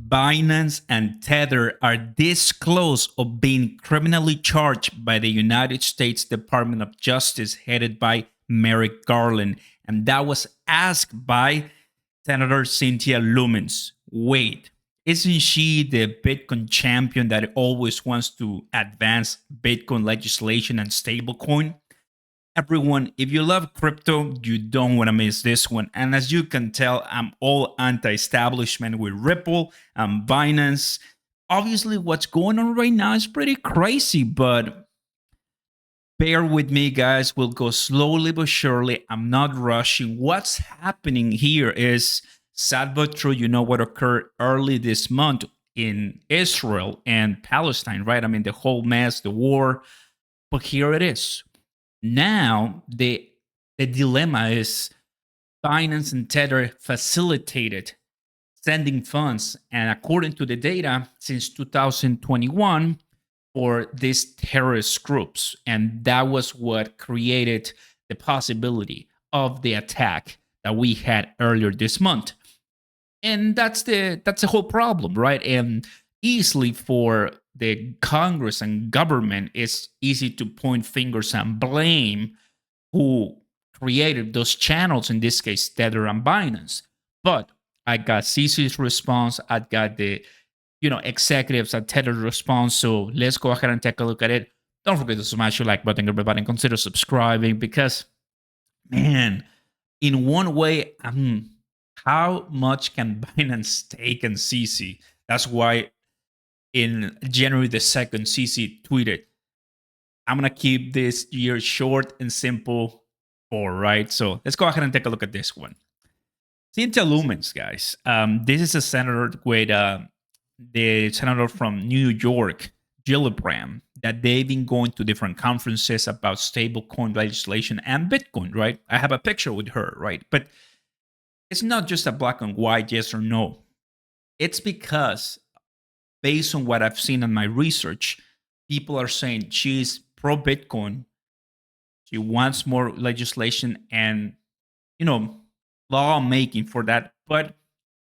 Binance and Tether are this close of being criminally charged by the United States Department of Justice, headed by Merrick Garland. And that was asked by Senator Cynthia Lumens. Wait, isn't she the Bitcoin champion that always wants to advance Bitcoin legislation and stablecoin? Everyone, if you love crypto, you don't want to miss this one. And as you can tell, I'm all anti-establishment with Ripple and Binance. Obviously, what's going on right now is pretty crazy, but bear with me, guys. We'll go slowly but surely. I'm not rushing. What's happening here is sad but true. You know what occurred early this month in Israel and Palestine, right? I mean, the whole mess, the war. But here it is. Now, the dilemma is Binance and Tether facilitated sending funds, and according to the data, since 2021 for these terrorist groups. And that was what created the possibility of the attack that we had earlier this month. And that's the whole problem, right? And easily for the Congress and government, it's easy to point fingers and blame who created those channels, in this case, Tether and Binance. But I got CC's response. I got the executives at Tether's response. So let's go ahead and take a look at it. Don't forget to smash your like button, everybody, and consider subscribing because, man, in one way, how much can Binance take and CC? That's why in January the 2nd, CC tweeted, I'm going to keep this year short and simple. All right. So let's go ahead and take a look at this one. Cynthia Lumens, guys. This is a senator with the senator from New York, Gillibrand, that they've been going to different conferences about stablecoin legislation and Bitcoin, right? I have a picture with her, right? But it's not just a black and white yes or no. It's because based on what I've seen in my research, people are saying she's pro Bitcoin. She wants more legislation and, lawmaking for that. But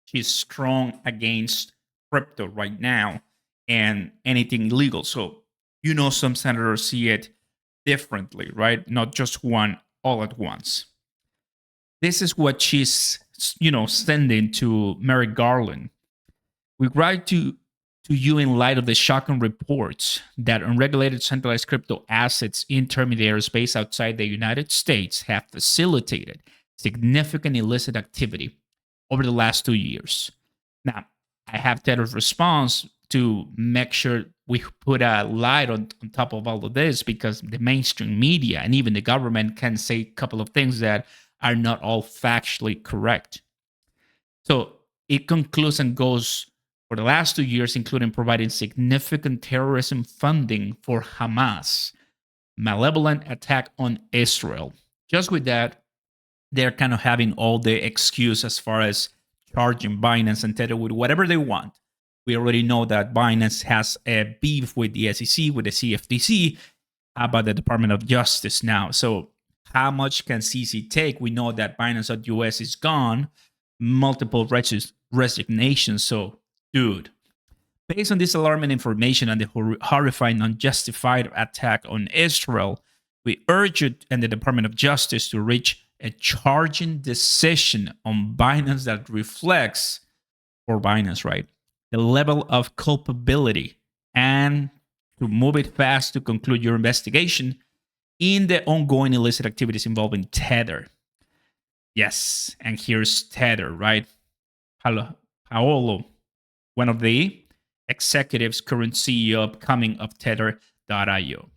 she's strong against crypto right now and anything illegal. So, some senators see it differently, right? Not just one all at once. This is what she's, sending to Merrick Garland. We write to you in light of the shocking reports that unregulated centralized crypto assets intermediaries based outside the United States have facilitated significant illicit activity over the last 2 years. Now, I have Tether's response to make sure we put a light on top of all of this because the mainstream media and even the government can say a couple of things that are not all factually correct. So it concludes and goes for the last 2 years, including providing significant terrorism funding for Hamas, malevolent attack on Israel. Just with that, they're kind of having all the excuse as far as charging Binance and Tether with whatever they want. We already know that Binance has a beef with the SEC, with the CFTC, about the Department of Justice now. So how much can CC take? We know that Binance.US is gone, multiple resignations. So, dude, based on this alarming information and the horrifying unjustified attack on Israel, we urge you and the Department of Justice to reach a charging decision on Binance that reflects, for Binance, right, the level of culpability and to move it fast to conclude your investigation in the ongoing illicit activities involving Tether. Yes, and here's Tether, right? Paolo, one of the executives, current CEO upcoming of Tether.io.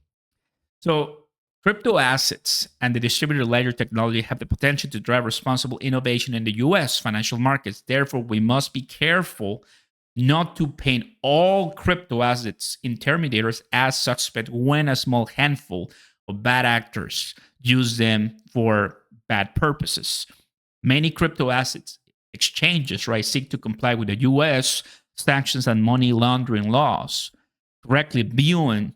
So crypto assets and the distributed ledger technology have the potential to drive responsible innovation in the US financial markets. Therefore, we must be careful not to paint all crypto assets intermediaries as suspect when a small handful of bad actors use them for bad purposes. Many crypto assets exchanges, right, seek to comply with the US sanctions and money laundering laws, correctly viewing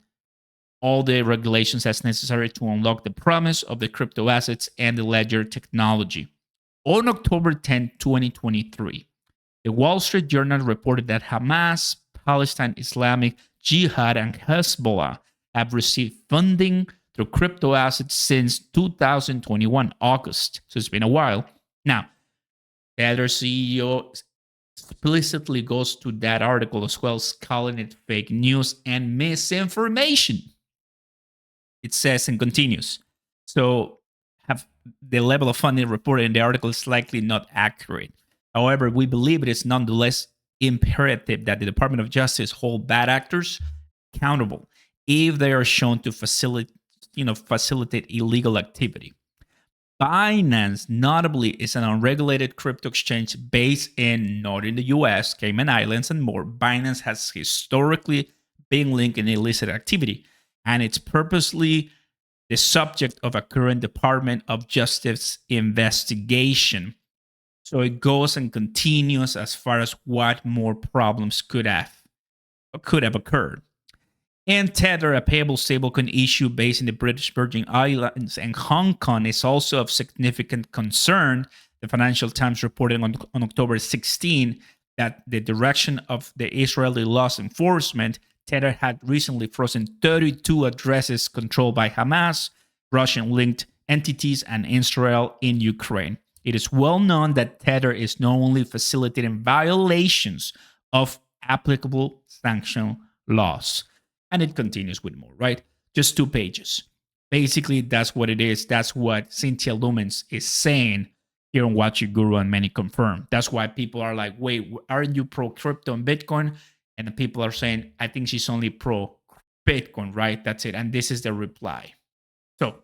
all the regulations as necessary to unlock the promise of the crypto assets and the ledger technology. On October 10, 2023, The Wall Street Journal reported that Hamas, Palestine Islamic Jihad, and Hezbollah have received funding through crypto assets since 2021 August. So it's been a while. Now, the other CEO explicitly goes to that article as well, calling it fake news and misinformation. It says and continues. So have the level of funding reported in the article is likely not accurate. However, we believe it is nonetheless imperative that the Department of Justice hold bad actors accountable if they are shown to facilitate illegal activity. Binance, notably, is an unregulated crypto exchange based in not in the US, Cayman Islands, and more. Binance has historically been linked in illicit activity, and it's purposely the subject of a current Department of Justice investigation. So it goes and continues as far as what more problems could have occurred. And Tether, a payable stablecoin issue based in the British Virgin Islands and Hong Kong, is also of significant concern. The Financial Times reported on October 16 that the direction of the Israeli laws enforcement, Tether had recently frozen 32 addresses controlled by Hamas, Russian-linked entities, and Israel in Ukraine. It is well known that Tether is not only facilitating violations of applicable sanction laws. And it continues with more, right? Just 2 pages. Basically, that's what it is. That's what Cynthia Lumens is saying here on Watch Your Guru, and many confirm. That's why people are like, wait, aren't you pro crypto and Bitcoin? And the people are saying, I think she's only pro Bitcoin, right? That's it. And this is the reply. So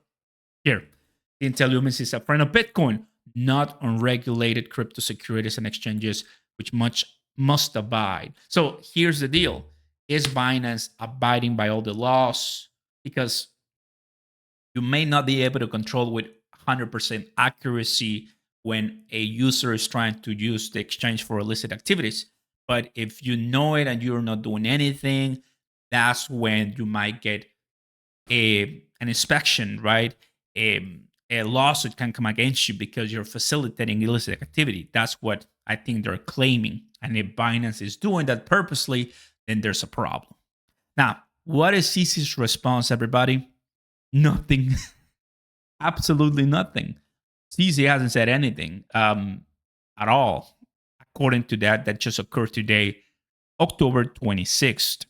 here, Cynthia Lumens is a friend of Bitcoin, not unregulated crypto securities and exchanges, which must abide. So here's the deal. Is Binance abiding by all the laws? Because you may not be able to control with 100% accuracy when a user is trying to use the exchange for illicit activities. But if you know it and you're not doing anything, that's when you might get an inspection, right? A lawsuit can come against you because you're facilitating illicit activity. That's what I think they're claiming. And if Binance is doing that purposely, then there's a problem. Now, what is CC's response, everybody? Nothing. Absolutely nothing. CC hasn't said anything at all, according to that just occurred today, October 26th.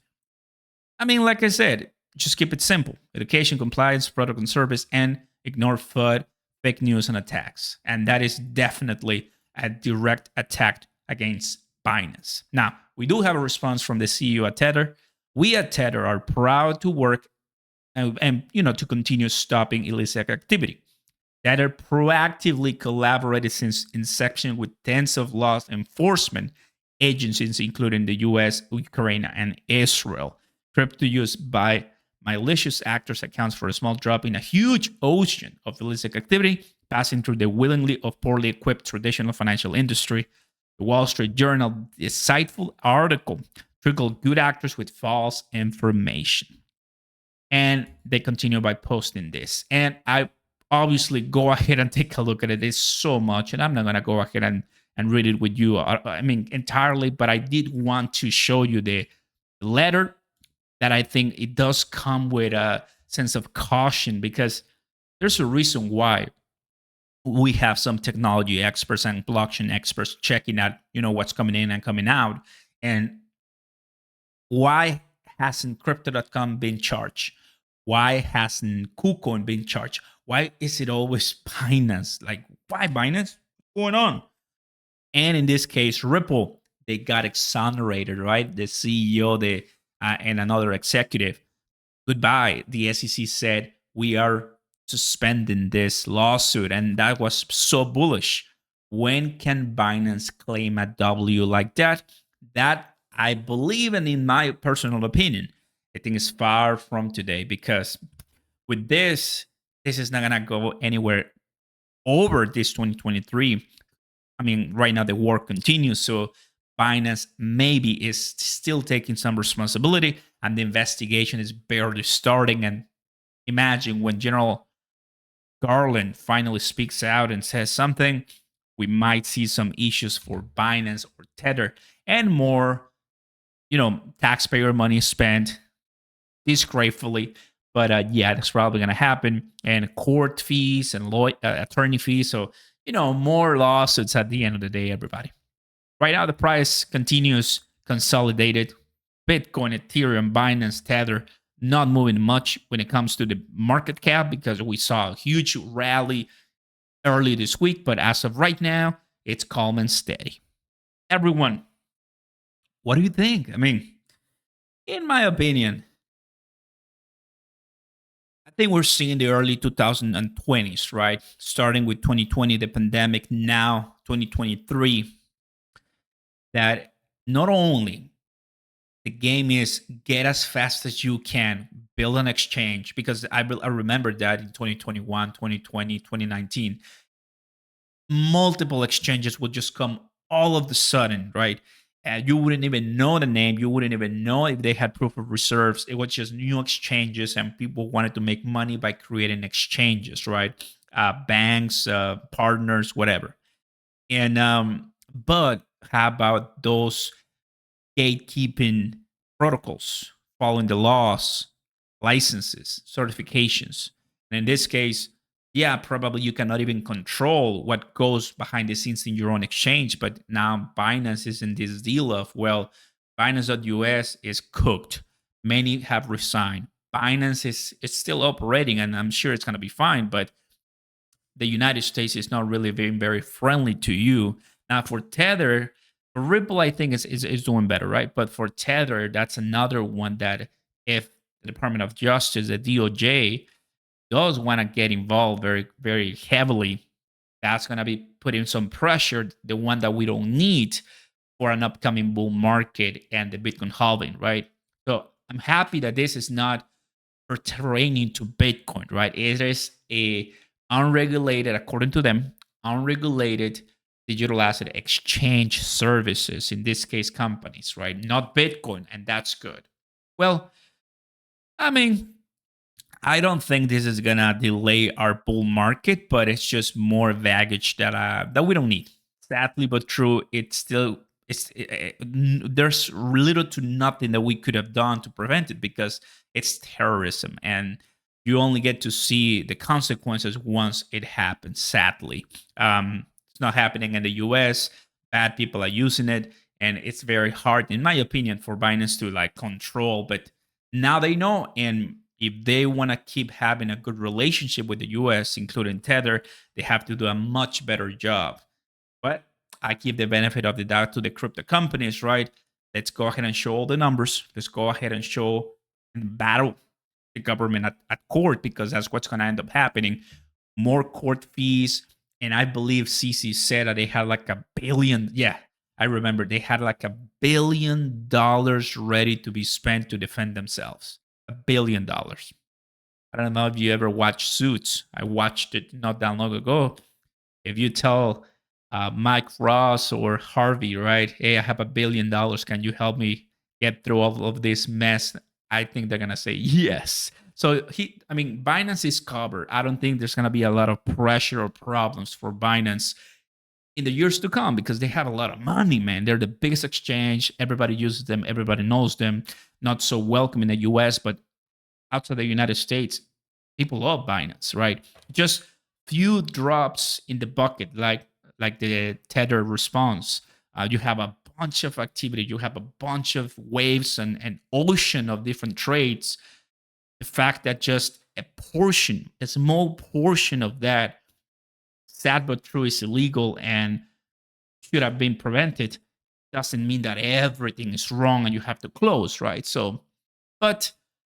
I mean, like I said, just keep it simple. Education, compliance, product and service, and ignore FUD, fake news, and attacks. And that is definitely a direct attack against Binance. Now, we do have a response from the CEO at Tether. We at Tether are proud to work and to continue stopping illicit activity. Tether proactively collaborated since inception with tens of law enforcement agencies, including the US, Ukraine, and Israel. Crypto use by malicious actors accounts for a small drop in a huge ocean of illicit activity passing through the willingly or poorly equipped traditional financial industry. The Wall Street Journal, the insightful article, triggered good actors with false information. And they continue by posting this. And I obviously go ahead and take a look at it. It's so much, and I'm not going to go ahead and read it with you, I mean, entirely, but I did want to show you the letter that I think it does come with a sense of caution, because there's a reason why we have some technology experts and blockchain experts checking out, what's coming in and coming out. And why hasn't crypto.com been charged? Why hasn't KuCoin been charged? Why is it always Binance? Like, why Binance? What's going on? And in this case, Ripple, they got exonerated, right? The CEO, and another executive. Goodbye. The SEC said, we are suspending this lawsuit. And that was so bullish. When can Binance claim a W like that? That, I believe, and in my personal opinion, I think is far from today, because with this is not going to go anywhere over this 2023. I mean, right now the war continues. So Binance maybe is still taking some responsibility, and the investigation is barely starting. And imagine when General Garland finally speaks out and says something, we might see some issues for Binance or Tether, and more, taxpayer money spent disgracefully. But yeah, that's probably going to happen. And court fees and attorney fees. So, more lawsuits at the end of the day, everybody. Right now, the price continues consolidated. Bitcoin, Ethereum, Binance, Tether, not moving much when it comes to the market cap because we saw a huge rally early this week. But as of right now, it's calm and steady. Everyone, what do you think? I mean, in my opinion, I think we're seeing the early 2020s, right? Starting with 2020, the pandemic, now 2023, that not only the game is get as fast as you can, build an exchange, because I remember that in 2021, 2020, 2019, multiple exchanges would just come all of the sudden, right? And you wouldn't even know the name. You wouldn't even know if they had proof of reserves. It was just new exchanges, and people wanted to make money by creating exchanges, right? Banks, partners, whatever. And but how about those gatekeeping protocols, following the laws, licenses, certifications? And in this case, yeah, probably you cannot even control what goes behind the scenes in your own exchange. But now Binance is in this deal of, well, Binance.us is cooked. Many have resigned. Binance is still operating, and I'm sure it's going to be fine. But the United States is not really being very friendly to you. Now, for Tether, Ripple, I think is doing better, right? But for Tether, that's another one that if the Department of Justice, the DOJ, does want to get involved very, very heavily, that's going to be putting some pressure, the one that we don't need for an upcoming bull market and the Bitcoin halving, right? So I'm happy that this is not pertaining to Bitcoin, right? It is a unregulated, according to them, unregulated digital asset exchange services, in this case, companies, right? Not Bitcoin, and that's good. Well, I mean, I don't think this is gonna delay our bull market, but it's just more baggage that we don't need. Sadly but true, it's still there's little to nothing that we could have done to prevent it because it's terrorism, and you only get to see the consequences once it happens. Sadly, it's not happening in the U.S. Bad people are using it, and it's very hard, in my opinion, for Binance to like control. But now they know, and if they want to keep having a good relationship with the US, including Tether, they have to do a much better job. But I give the benefit of the doubt to the crypto companies, right? Let's go ahead and show all the numbers. Let's go ahead and show and battle the government at court, because that's what's going to end up happening. More court fees. And I believe CC said that they had like $1 billion. Yeah, I remember they had like $1 billion ready to be spent to defend themselves. $1 billion. I don't know if you ever watched Suits. I watched it not that long ago. If you tell Mike Ross or Harvey, right, hey, I have $1 billion. Can you help me get through all of this mess? I think they're gonna say yes. So Binance is covered. I don't think there's gonna be a lot of pressure or problems for Binance in the years to come because they have a lot of money, man. They're the biggest exchange. Everybody uses them. Everybody knows them. Not so welcome in the US, but outside the United States, people love Binance, right? Just few drops in the bucket, like the Tether response. You have a bunch of activity. You have a bunch of waves and an ocean of different trades. The fact that just a small portion of that, sad but true, is illegal and should have been prevented, doesn't mean that everything is wrong and you have to close, right? So, but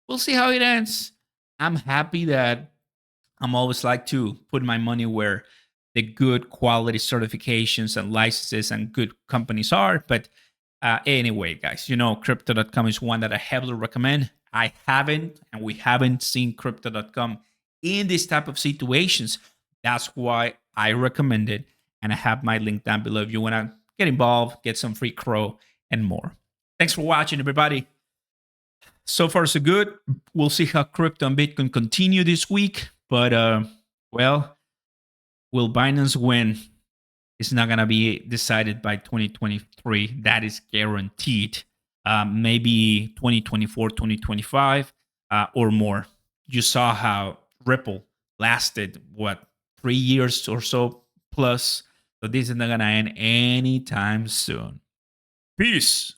we'll see how it ends. I'm happy that I'm always like to put my money where the good quality certifications and licenses and good companies are. But anyway, guys, crypto.com is one that I heavily recommend. We haven't seen crypto.com in this type of situations. That's why I recommend it. And I have my link down below if you want to get involved, get some free crow and more. Thanks for watching, everybody. So far, so good. We'll see how crypto and Bitcoin continue this week. But, will Binance win? It's not going to be decided by 2023. That is guaranteed. Maybe 2024, 2025, or more. You saw how Ripple lasted, what, 3 years or so plus. So this is not going to end anytime soon. Peace.